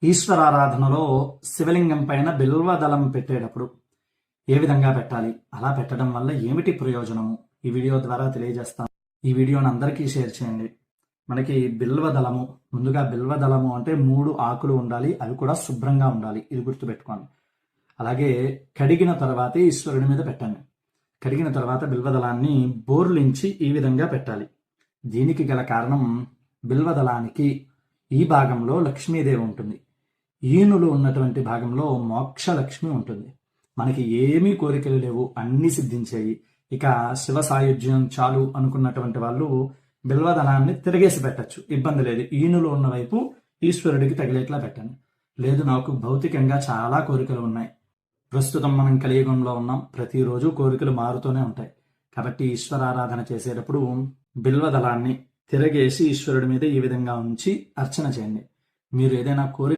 ఈశ్వరారాధనలో శివలింగం పైన బిల్వదళం పెట్టేటప్పుడు ఏ విధంగా పెట్టాలి, అలా పెట్టడం వల్ల ఏమిటి ప్రయోజనము, ఈ వీడియో ద్వారా తెలియజేస్తాను. ఈ వీడియోని అందరికీ షేర్ చేయండి. మనకి బిల్వదళము, ముందుగా బిల్వదళము అంటే 3 ఆకులు ఉండాలి, అవి కూడా శుభ్రంగా ఉండాలి, ఇది గుర్తుపెట్టుకోండి. అలాగే కడిగిన తర్వాతే ఈశ్వరుడి మీద పెట్టండి. కడిగిన తర్వాత బిల్వదళాన్ని బోర్లించి ఈ విధంగా పెట్టాలి. దీనికి గల కారణం, బిల్వదళానికి ఈ భాగంలో లక్ష్మీదేవి ఉంటుంది, ఈనులు ఉన్నటువంటి భాగంలో మోక్షలక్ష్మి ఉంటుంది. మనకి ఏమీ కోరికలు లేవు, అన్ని సిద్ధించాయి, ఇక శివ సాయుధ్యం చాలు అనుకున్నటువంటి వాళ్ళు బిల్వదళాన్ని తిరగేసి పెట్టచ్చు, ఇబ్బంది లేదు. ఈనులు ఉన్న వైపు ఈశ్వరుడికి తగిలేట్లా పెట్టండి. లేదు నాకు భౌతికంగా చాలా కోరికలు ఉన్నాయి, ప్రస్తుతం మనం కలియుగంలో ఉన్నాం, ప్రతిరోజు కోరికలు మారుతూనే ఉంటాయి, కాబట్టి ఈశ్వరారాధన చేసేటప్పుడు బిల్వదళాన్ని తిరగేసి ఈశ్వరుడి మీద ఈ విధంగా ఉంచి అర్చన చేయండి. మీరు ఏదైనా కోరిక